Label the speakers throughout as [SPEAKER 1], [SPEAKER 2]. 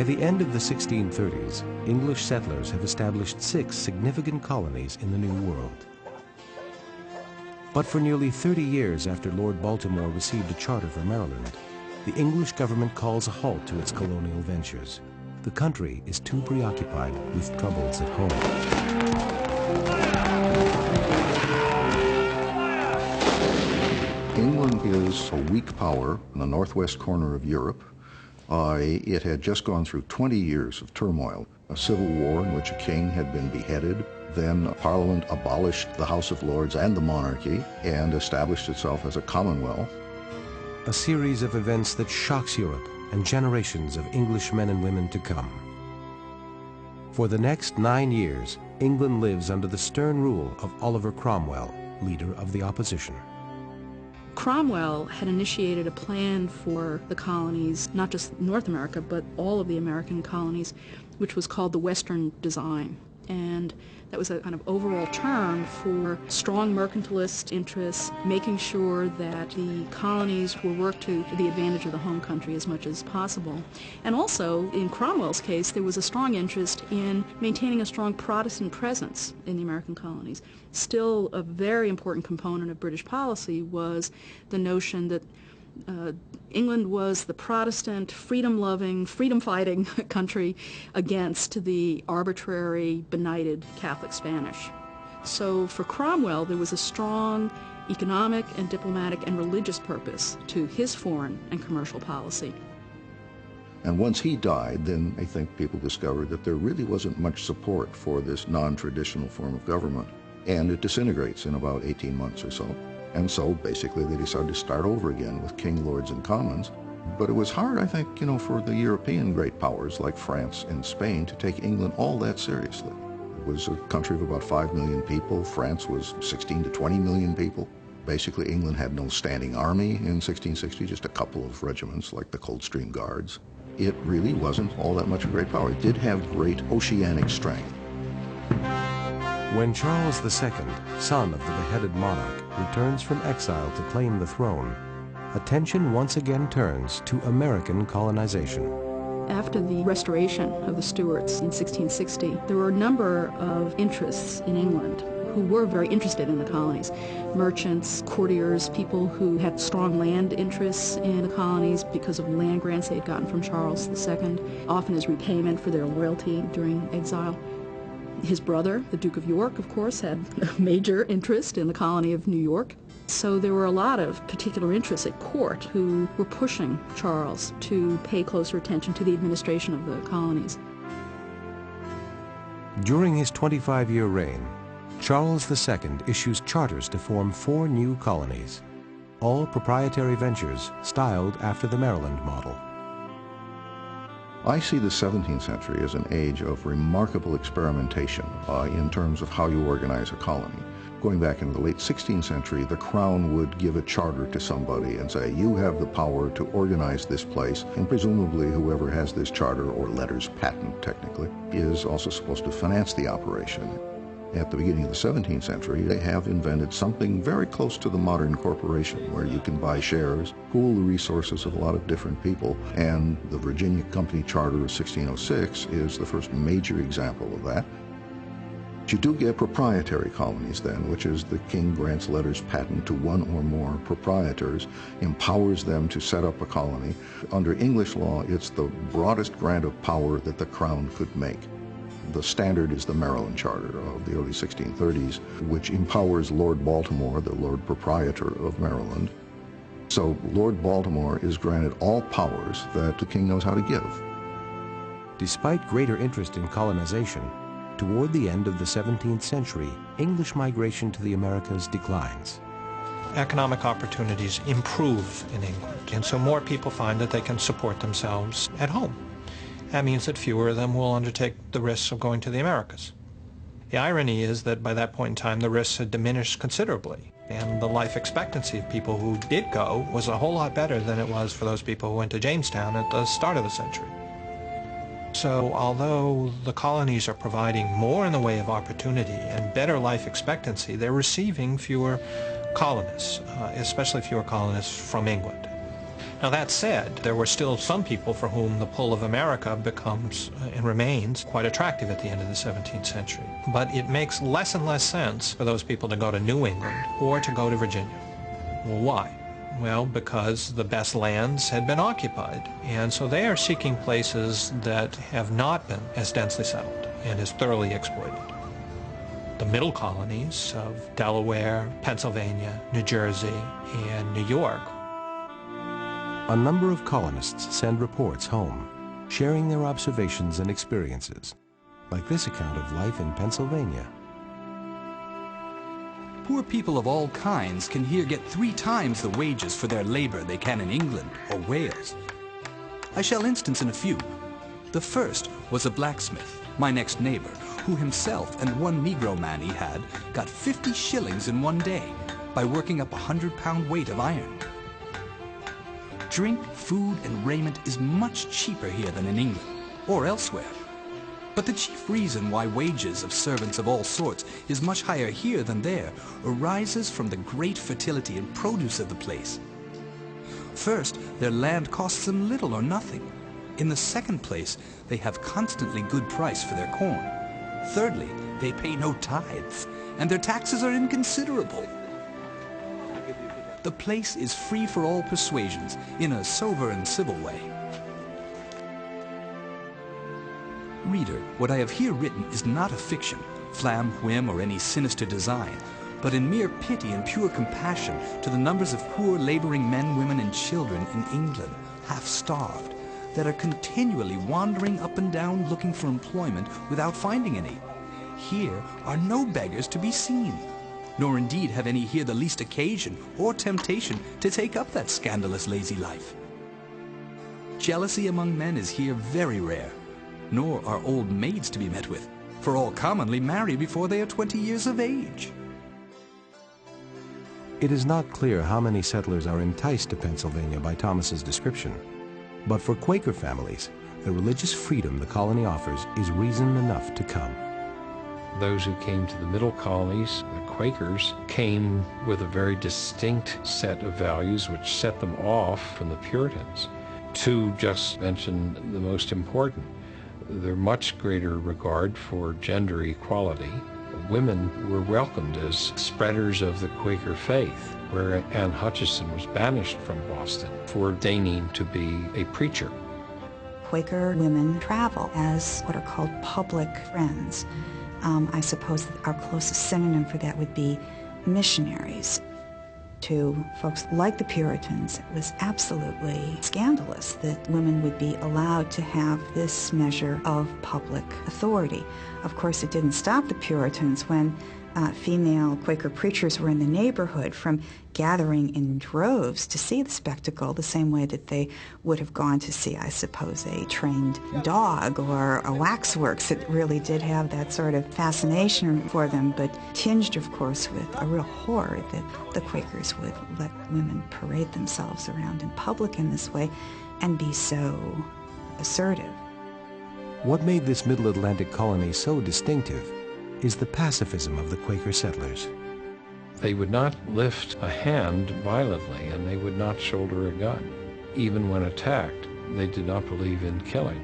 [SPEAKER 1] By the end of the 1630s, English settlers have established 6 significant colonies in the New World. But for nearly 30 years after Lord Baltimore received a charter for Maryland, the English government calls a halt to its colonial ventures. The country is too preoccupied with troubles at home.
[SPEAKER 2] England is a weak power in the northwest corner of Europe. It had just gone through 20 years of turmoil, a civil war in which a king had been beheaded. Then Parliament abolished the House of Lords and the monarchy and established itself as a commonwealth.
[SPEAKER 1] A series of events that shocks Europe and generations of English men and women to come. For the next 9 years, England lives under the stern rule of Oliver Cromwell, leader of the opposition.
[SPEAKER 3] Cromwell had initiated a plan for the colonies, not just North America, but all of the American colonies, which was called the Western Design. And that was a kind of overall term for strong mercantilist interests, making sure that the colonies were worked to the advantage of the home country as much as possible. And also, in Cromwell's case, there was a strong interest in maintaining a strong Protestant presence in the American colonies. Still, a very important component of British policy was the notion that England was the Protestant, freedom-loving, freedom-fighting country against the arbitrary, benighted Catholic Spanish. So for Cromwell, there was a strong economic and diplomatic and religious purpose to his foreign and commercial policy.
[SPEAKER 2] And once he died, then I think people discovered that there really wasn't much support for this non-traditional form of government. And it disintegrates in about 18 months or so. And so basically they decided to start over again with king, lords, and commons. But it was hard, I think, for the European great powers like France and Spain to take England all that seriously. It was a country of about 5 million people. France was 16 to 20 million people. Basically, England had no standing army in 1660, just a couple of regiments like the Coldstream Guards. It really wasn't all that much a great power. It did have great oceanic strength.
[SPEAKER 1] When Charles II, son of the beheaded monarch, returns from exile to claim the throne, attention once again turns to American colonization.
[SPEAKER 3] After the restoration of the Stuarts in 1660, there were a number of interests in England who were very interested in the colonies. Merchants, courtiers, people who had strong land interests in the colonies because of land grants they had gotten from Charles II, often as repayment for their loyalty during exile. His brother, the Duke of York, of course, had a major interest in the colony of New York. So there were a lot of particular interests at court who were pushing Charles to pay closer attention to the administration of the colonies.
[SPEAKER 1] During his 25-year reign, Charles II issues charters to form 4 new colonies, all proprietary ventures styled after the Maryland model.
[SPEAKER 2] I see the 17th century as an age of remarkable experimentation in terms of how you organize a colony. Going back into the late 16th century, the crown would give a charter to somebody and say, you have the power to organize this place, and presumably whoever has this charter, or letters patent technically, is also supposed to finance the operation. At the beginning of the 17th century, they have invented something very close to the modern corporation, where you can buy shares, pool the resources of a lot of different people, and the Virginia Company Charter of 1606 is the first major example of that. But you do get proprietary colonies then, which is the king grants letters patent to one or more proprietors, empowers them to set up a colony. Under English law, it's the broadest grant of power that the crown could make. The standard is the Maryland Charter of the early 1630s, which empowers Lord Baltimore, the Lord Proprietor of Maryland. So Lord Baltimore is granted all powers that the king knows how to give.
[SPEAKER 1] Despite greater interest in colonization, toward the end of the 17th century, English migration to the Americas declines.
[SPEAKER 4] Economic opportunities improve in England, and so more people find that they can support themselves at home. That means that fewer of them will undertake the risks of going to the Americas. The irony is that by that point in time, the risks had diminished considerably, and the life expectancy of people who did go was a whole lot better than it was for those people who went to Jamestown at the start of the century. So although the colonies are providing more in the way of opportunity and better life expectancy, they're receiving fewer colonists, especially fewer colonists from England. Now that said, there were still some people for whom the pull of America becomes and remains quite attractive at the end of the 17th century. But it makes less and less sense for those people to go to New England or to go to Virginia. Well, why? Well, because the best lands had been occupied, and so they are seeking places that have not been as densely settled and as thoroughly exploited. The middle colonies of Delaware, Pennsylvania, New Jersey, and New York.
[SPEAKER 1] A number of colonists send reports home, sharing their observations and experiences, like this account of life in Pennsylvania.
[SPEAKER 5] Poor people of all kinds can here get 3 times the wages for their labor they can in England or Wales. I shall instance in a few. The first was a blacksmith, my next neighbor, who himself and one Negro man he had got 50 shillings in one day by working up a 100-pound weight of iron. Drink, food, and raiment is much cheaper here than in England or elsewhere. But the chief reason why wages of servants of all sorts is much higher here than there arises from the great fertility and produce of the place. First, their land costs them little or nothing. In the second place, they have constantly good price for their corn. Thirdly, they pay no tithes, and their taxes are inconsiderable. The place is free for all persuasions, in a sober and civil way. Reader, what I have here written is not a fiction, flam, whim, or any sinister design, but in mere pity and pure compassion to the numbers of poor laboring men, women, and children in England, half starved, that are continually wandering up and down looking for employment without finding any. Here are no beggars to be seen, nor indeed have any here the least occasion or temptation to take up that scandalous lazy life. Jealousy among men is here very rare, nor are old maids to be met with, for all commonly marry before they are 20 years of age.
[SPEAKER 1] It is not clear how many settlers are enticed to Pennsylvania by Thomas's description, but for Quaker families, the religious freedom the colony offers is reason enough to come.
[SPEAKER 6] Those who came to the middle colonies, the Quakers, came with a very distinct set of values which set them off from the Puritans. 2 just mentioned the most important. Their much greater regard for gender equality. Women were welcomed as spreaders of the Quaker faith, where Anne Hutchinson was banished from Boston for deigning to be a preacher.
[SPEAKER 7] Quaker women travel as what are called public friends. I suppose that our closest synonym for that would be missionaries. To folks like the Puritans, it was absolutely scandalous that women would be allowed to have this measure of public authority. Of course, it didn't stop the Puritans when female Quaker preachers were in the neighborhood from gathering in droves to see the spectacle the same way that they would have gone to see, I suppose, a trained dog or a waxworks. It really did have that sort of fascination for them, but tinged, of course, with a real horror that the Quakers would let women parade themselves around in public in this way and be so assertive.
[SPEAKER 1] What made this Middle Atlantic colony so distinctive is the pacifism of the Quaker settlers.
[SPEAKER 6] They would not lift a hand violently, and they would not shoulder a gun. Even when attacked, they did not believe in killing.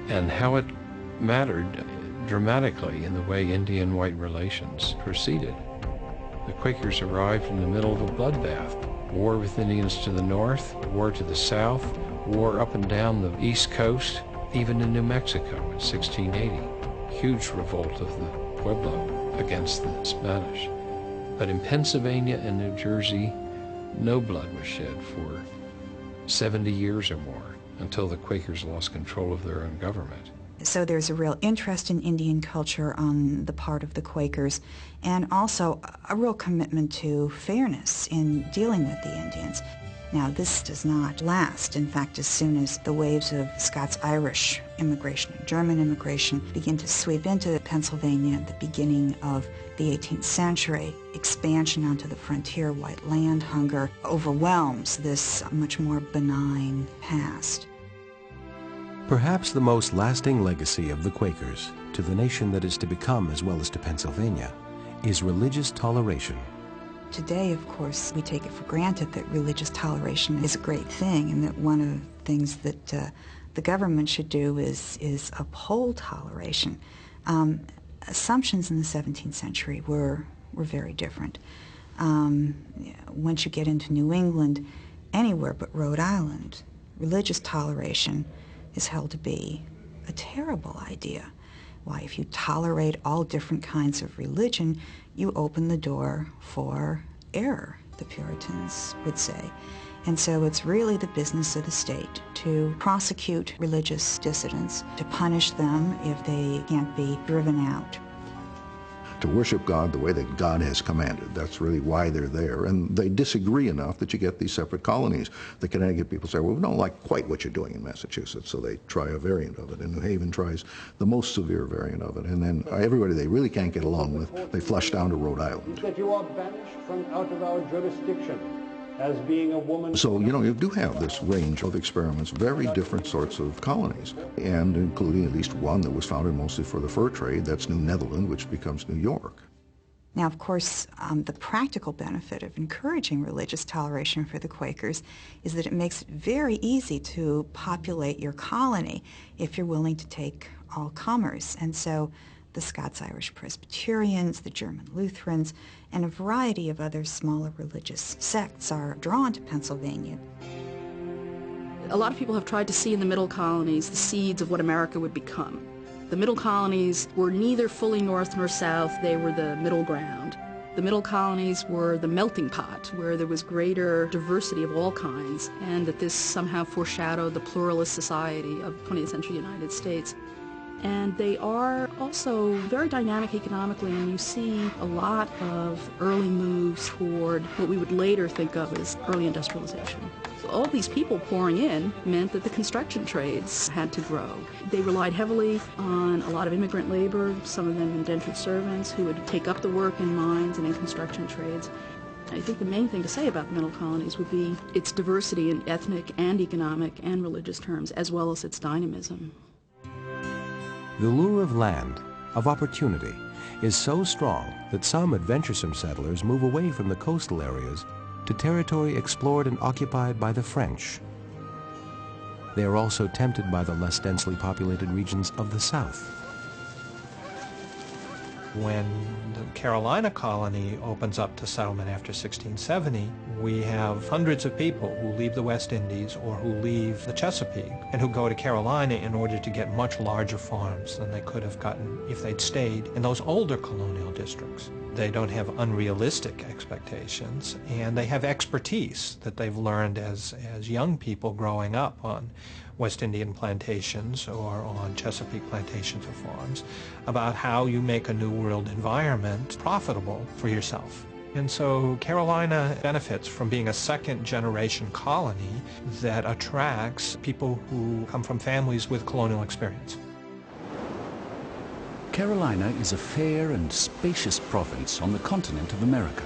[SPEAKER 6] And how it mattered dramatically in the way Indian-white relations proceeded. The Quakers arrived in the middle of a bloodbath. War with Indians to the north, war to the south, war up and down the East Coast, even in New Mexico in 1680. Huge revolt of the Pueblo against the Spanish. But in Pennsylvania and New Jersey, no blood was shed for 70 years or more until the Quakers lost control of their own government.
[SPEAKER 7] So there's a real interest in Indian culture on the part of the Quakers, and also a real commitment to fairness in dealing with the Indians. Now, this does not last. In fact, as soon as the waves of Scots-Irish immigration and German immigration begin to sweep into Pennsylvania at the beginning of the 18th century, expansion onto the frontier, white land hunger, overwhelms this much more benign past.
[SPEAKER 1] Perhaps the most lasting legacy of the Quakers to the nation that is to become as well as to Pennsylvania is religious toleration.
[SPEAKER 7] Today, of course, we take it for granted that religious toleration is a great thing, and that one of the things that the government should do is uphold toleration. Assumptions in the 17th century were very different. Once you get into New England, anywhere but Rhode Island, religious toleration is held to be a terrible idea. Why, if you tolerate all different kinds of religion, you open the door for error, the Puritans would say. And so it's really the business of the state to prosecute religious dissidents, to punish them if they can't be driven out.
[SPEAKER 2] To worship God the way that God has commanded. That's really why they're there. And they disagree enough that you get these separate colonies. The Connecticut people say, well, we don't like quite what you're doing in Massachusetts, so they try a variant of it. And New Haven tries the most severe variant of it. And then everybody they really can't get along with, they flush down to Rhode Island.
[SPEAKER 8] That you are banished from out of our jurisdiction as being a woman.
[SPEAKER 2] So, you do have this range of experiments, very different sorts of colonies, and including at least one that was founded mostly for the fur trade. That's New Netherland, which becomes New York.
[SPEAKER 7] Now, of course, the practical benefit of encouraging religious toleration for the Quakers is that it makes it very easy to populate your colony if you're willing to take all comers. And so the Scots-Irish Presbyterians, the German Lutherans, and a variety of other smaller religious sects are drawn to Pennsylvania.
[SPEAKER 3] A lot of people have tried to see in the middle colonies the seeds of what America would become. The middle colonies were neither fully north nor south, they were the middle ground. The middle colonies were the melting pot, where there was greater diversity of all kinds, and that this somehow foreshadowed the pluralist society of 20th century United States. And they are also very dynamic economically, and you see a lot of early moves toward what we would later think of as early industrialization. So all these people pouring in meant that the construction trades had to grow. They relied heavily on a lot of immigrant labor, some of them indentured servants, who would take up the work in mines and in construction trades. I think the main thing to say about the middle colonies would be its diversity in ethnic and economic and religious terms, as well as its dynamism.
[SPEAKER 1] The lure of land, of opportunity, is so strong that some adventuresome settlers move away from the coastal areas to territory explored and occupied by the French. They are also tempted by the less densely populated regions of the South.
[SPEAKER 4] When the Carolina colony opens up to settlement after 1670, we have hundreds of people who leave the West Indies or who leave the Chesapeake and who go to Carolina in order to get much larger farms than they could have gotten if they'd stayed in those older colonial districts. They don't have unrealistic expectations, and they have expertise that they've learned as young people growing up on West Indian plantations or on Chesapeake plantations or farms about how you make a New World environment profitable for yourself. And so Carolina benefits from being a second-generation colony that attracts people who come from families with colonial experience.
[SPEAKER 9] Carolina is a fair and spacious province on the continent of America.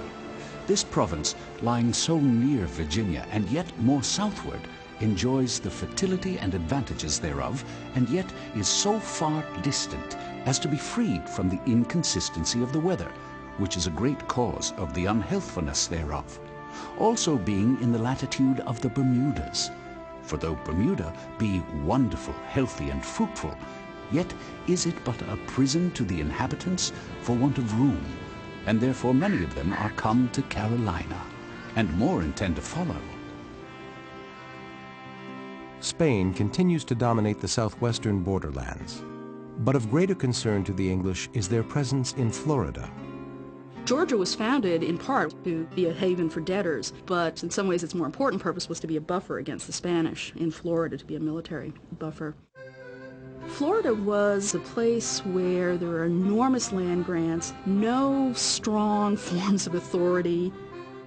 [SPEAKER 9] This province, lying so near Virginia and yet more southward, enjoys the fertility and advantages thereof, and yet is so far distant as to be freed from the inconsistency of the weather, which is a great cause of the unhealthfulness thereof, also being in the latitude of the Bermudas. For though Bermuda be wonderful, healthy, and fruitful, yet is it but a prison to the inhabitants for want of room, and therefore many of them are come to Carolina, and more intend to follow.
[SPEAKER 1] Spain continues to dominate the southwestern borderlands, but of greater concern to the English is their presence in Florida.
[SPEAKER 3] Georgia was founded in part to be a haven for debtors, but in some ways its more important purpose was to be a buffer against the Spanish, in Florida to be a military buffer. Florida was a place where there were enormous land grants, no strong forms of authority.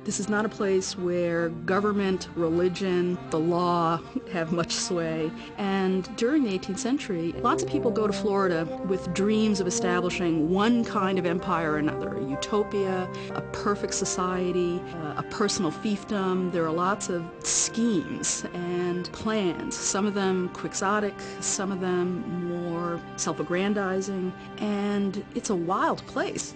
[SPEAKER 3] This is not a place where government, religion, the law have much sway. And during the 18th century, lots of people go to Florida with dreams of establishing one kind of empire or another, a utopia, a perfect society, a personal fiefdom. There are lots of schemes and plans, some of them quixotic, some of them more self-aggrandizing, and it's a wild place.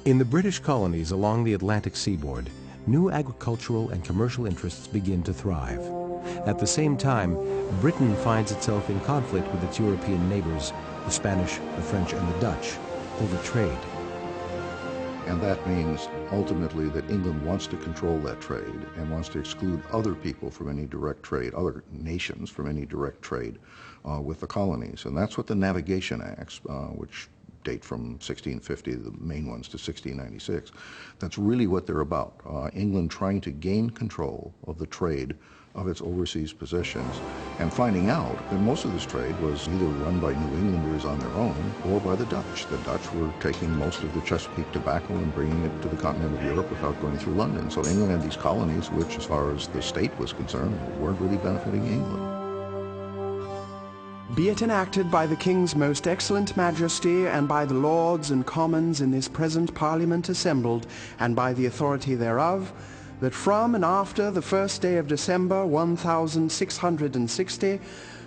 [SPEAKER 1] In the British colonies along the Atlantic seaboard, new agricultural and commercial interests begin to thrive. At the same time, Britain finds itself in conflict with its European neighbors, the Spanish, the French, and the Dutch, over trade.
[SPEAKER 2] And that means ultimately that England wants to control that trade and wants to exclude other people from any direct trade, other nations from any direct trade with the colonies. And that's what the Navigation Acts, which date from 1650, the main ones, to 1696, that's really what they're about. England trying to gain control of the trade of its overseas possessions, and finding out that most of this trade was either run by New Englanders on their own or by the Dutch. The Dutch were taking most of the Chesapeake tobacco and bringing it to the continent of Europe without going through London. So England had these colonies which, as far as the state was concerned, weren't really benefiting England.
[SPEAKER 10] Be it enacted by the King's most excellent Majesty, and by the Lords and Commons in this present Parliament assembled, and by the authority thereof, that from and after the 1st day of December 1660,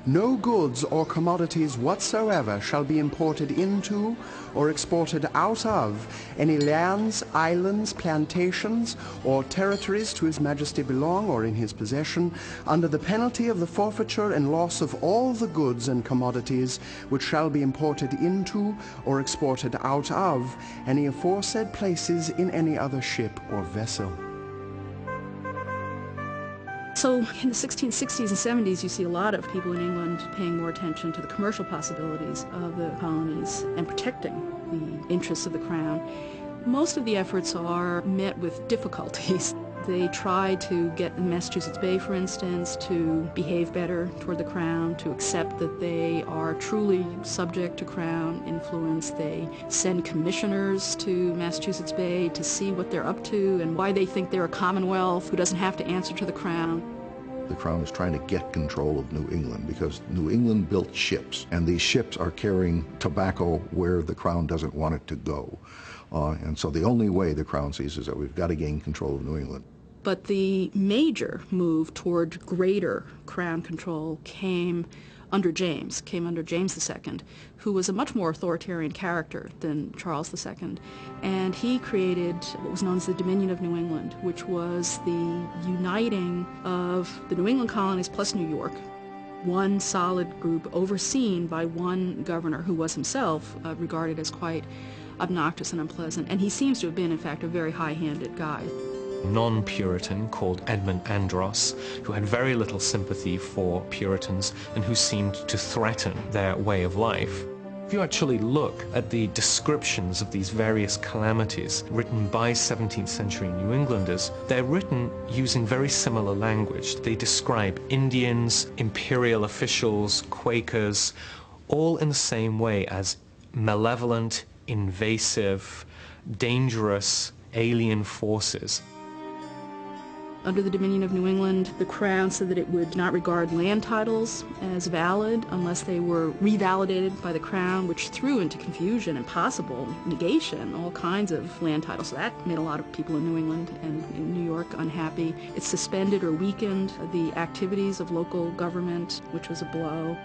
[SPEAKER 10] no goods or commodities whatsoever shall be imported into or exported out of any lands, islands, plantations, or territories to His Majesty belong or in his possession, under the penalty of the forfeiture and loss of all the goods and commodities which shall be imported into or exported out of any aforesaid places in any other ship or vessel.
[SPEAKER 3] So in the 1660s and 70s, you see a lot of people in England paying more attention to the commercial possibilities of the colonies and protecting the interests of the Crown. Most of the efforts are met with difficulties. They try to get Massachusetts Bay, for instance, to behave better toward the Crown, to accept that they are truly subject to Crown influence. They send commissioners to Massachusetts Bay to see what they're up to and why they think they're a commonwealth who doesn't have to answer to the Crown.
[SPEAKER 2] The Crown is trying to get control of New England because New England built ships, and these ships are carrying tobacco where the Crown doesn't want it to go. And so the only way the Crown sees is that we've got to gain control of New England.
[SPEAKER 3] But the major move toward greater Crown control came under James II, who was a much more authoritarian character than Charles II. And he created what was known as the Dominion of New England, which was the uniting of the New England colonies plus New York, one solid group overseen by one governor who was himself regarded as quite obnoxious and unpleasant. And he seems to have been, in fact, a very high-handed guy.
[SPEAKER 11] Non-Puritan called Edmund Andros, who had very little sympathy for Puritans and who seemed to threaten their way of life. If you actually look at the descriptions of these various calamities written by 17th century New Englanders, they're written using very similar language. They describe Indians, imperial officials, Quakers, all in the same way as malevolent, invasive, dangerous, alien forces.
[SPEAKER 3] Under the Dominion of New England, the Crown said that it would not regard land titles as valid unless they were revalidated by the Crown, which threw into confusion and possible negation all kinds of land titles. So that made a lot of people in New England and in New York unhappy. It suspended or weakened the activities of local government, which was a blow.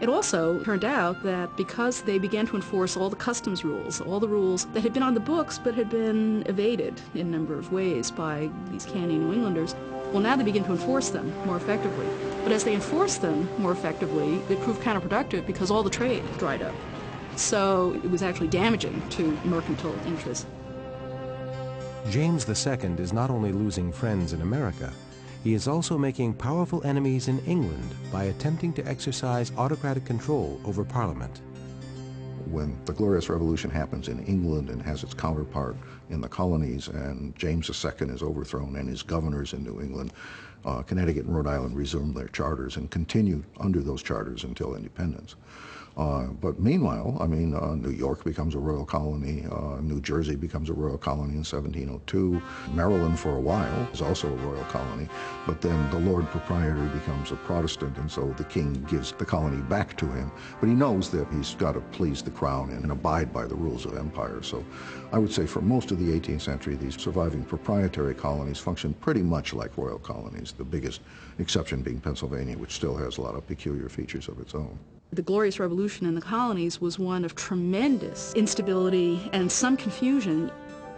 [SPEAKER 3] It also turned out that because they began to enforce all the customs rules, all the rules that had been on the books but had been evaded in a number of ways by these canny New Englanders, well, now they begin to enforce them more effectively. But as they enforced them more effectively, it proved counterproductive because all the trade dried up. So it was actually damaging to mercantile interests.
[SPEAKER 1] James II is not only losing friends in America, he is also making powerful enemies in England by attempting to exercise autocratic control over Parliament.
[SPEAKER 2] When the Glorious Revolution happens in England and has its counterpart in the colonies, and James II is overthrown and his governors in New England, Connecticut and Rhode Island resumed their charters and continued under those charters until independence. But meanwhile, I mean, New York becomes a royal colony, New Jersey becomes a royal colony in 1702, Maryland for a while is also a royal colony, but then the Lord Proprietor becomes a Protestant, and so the king gives the colony back to him. But he knows that he's got to please the crown and abide by the rules of empire. So I would say for most of the 18th century, these surviving proprietary colonies function pretty much like royal colonies, the biggest exception being Pennsylvania, which still has a lot of peculiar features of its own.
[SPEAKER 3] The Glorious Revolution in the colonies was one of tremendous instability and some confusion.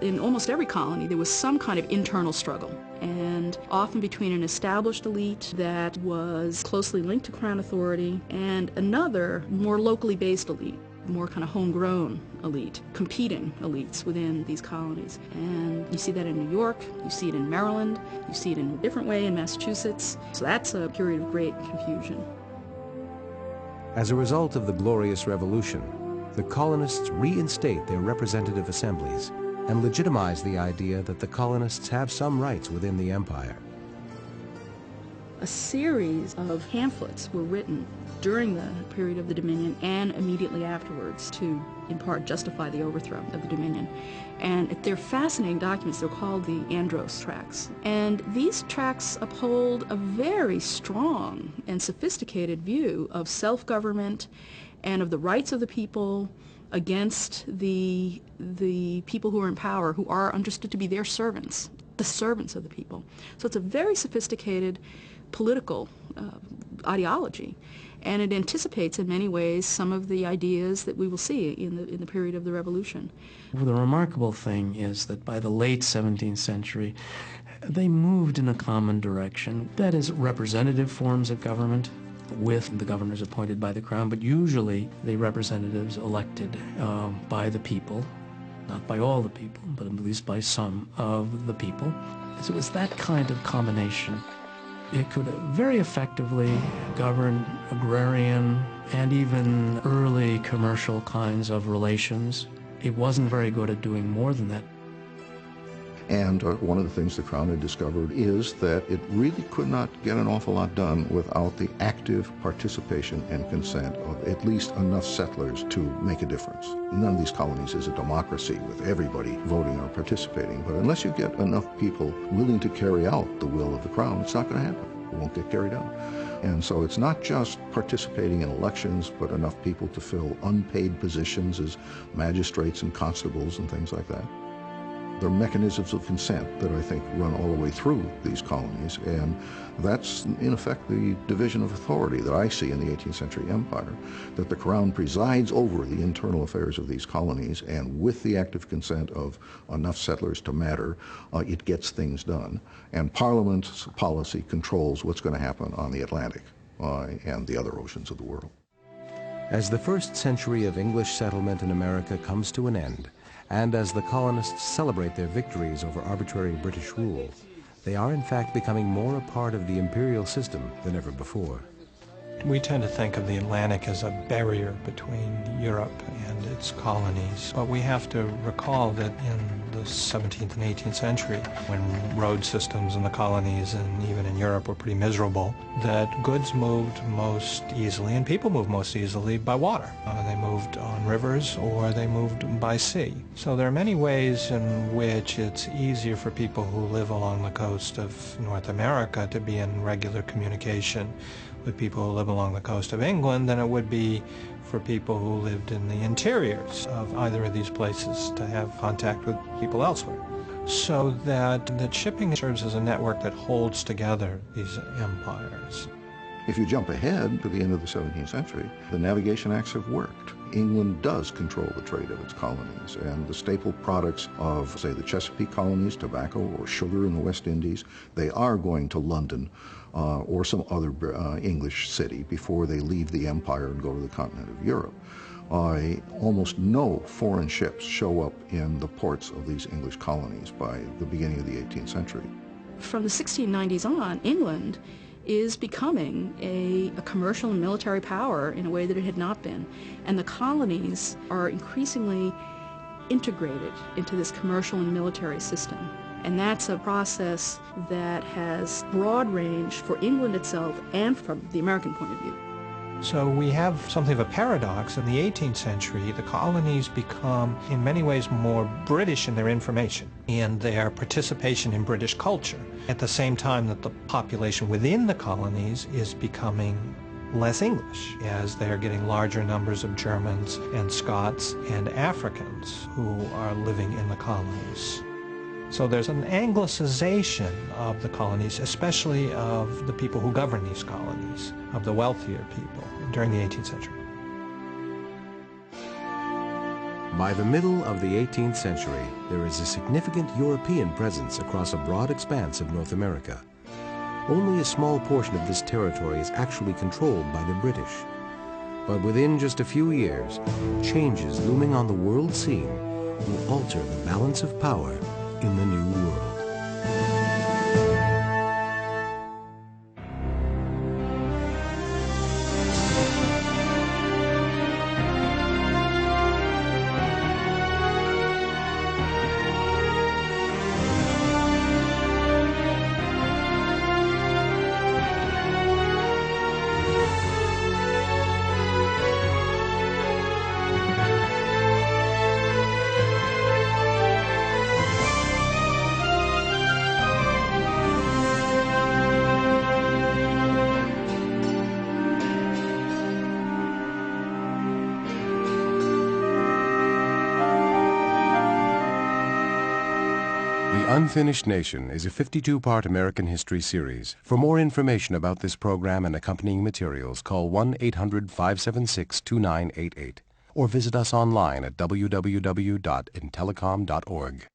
[SPEAKER 3] in almost every colony there was some kind of internal struggle, and often between an established elite that was closely linked to Crown authority and another more locally based elite, more kind of homegrown elite, competing elites within these colonies. And you see that in New York, you see it in Maryland, you see it in a different way in Massachusetts. So that's a period of great confusion.
[SPEAKER 1] As a result of the Glorious Revolution, the colonists reinstate their representative assemblies and legitimize the idea that the colonists have some rights within the empire.
[SPEAKER 3] A series of pamphlets were written during the period of the Dominion and immediately afterwards to, in part, justify the overthrow of the Dominion. And they're fascinating documents. They're called the Andros Tracts. And these tracts uphold a very strong and sophisticated view of self-government and of the rights of the people against the people who are in power, who are understood to be their servants, the servants of the people. So it's a very sophisticated political ideology, and it anticipates in many ways some of the ideas that we will see in the period of the Revolution.
[SPEAKER 12] Well, the remarkable thing is that by the late 17th century, they moved in a common direction. That is, representative forms of government with the governors appointed by the Crown, but usually the representatives elected by the people, not by all the people, but at least by some of the people. So it was that kind of combination. It could very effectively govern agrarian and even early commercial kinds of relations. It wasn't very good at doing more than that.
[SPEAKER 2] And one of the things the Crown had discovered is that it really could not get an awful lot done without the active participation and consent of at least enough settlers to make a difference. None of these colonies is a democracy with everybody voting or participating, but unless you get enough people willing to carry out the will of the Crown, it's not going to happen. It won't get carried out. And so it's not just participating in elections, but enough people to fill unpaid positions as magistrates and constables and things like that. There are mechanisms of consent that I think run all the way through these colonies, and that's in effect the division of authority that I see in the 18th century empire, that the Crown presides over the internal affairs of these colonies, and with the active consent of enough settlers to matter, it gets things done. And Parliament's policy controls what's going to happen on the Atlantic and the other oceans of the world.
[SPEAKER 1] As the first century of English settlement in America comes to an end, and as the colonists celebrate their victories over arbitrary British rule, they are in fact becoming more a part of the imperial system than ever before.
[SPEAKER 4] We tend to think of the Atlantic as a barrier between Europe and its colonies, but we have to recall that in the 17th and 18th century, when road systems in the colonies and even in Europe were pretty miserable, that goods moved most easily and people moved most easily by water. They moved on rivers or they moved by sea. So there are many ways in which it's easier for people who live along the coast of North America to be in regular communication with people who live along the coast of England than it would be for people who lived in the interiors of either of these places to have contact with people elsewhere. So that shipping serves as a network that holds together these empires.
[SPEAKER 2] If you jump ahead to the end of the 17th century, the Navigation Acts have worked. England does control the trade of its colonies, and the staple products of, say, the Chesapeake colonies, tobacco or sugar in the West Indies, they are going to London or some other English city before they leave the empire and go to the continent of Europe. Almost no foreign ships show up in the ports of these English colonies by the beginning of the 18th century.
[SPEAKER 3] From the 1690s on, England is becoming a commercial and military power in a way that it had not been. And the colonies are increasingly integrated into this commercial and military system. And that's a process that has broad range for England itself and from the American point of view.
[SPEAKER 4] So we have something of a paradox. In the 18th century, the colonies become, in many ways, more British in their information and their participation in British culture, at the same time that the population within the colonies is becoming less English, as they are getting larger numbers of Germans and Scots and Africans who are living in the colonies. So there's an Anglicization of the colonies, especially of the people who govern these colonies, of the wealthier people during the 18th century.
[SPEAKER 1] By the middle of the 18th century, there is a significant European presence across a broad expanse of North America. Only a small portion of this territory is actually controlled by the British. But within just a few years, changes looming on the world scene will alter the balance of power in the New World. Unfinished Nation is a 52-part American history series. For more information about this program and accompanying materials, call 1-800-576-2988 or visit us online at www.intelecom.org.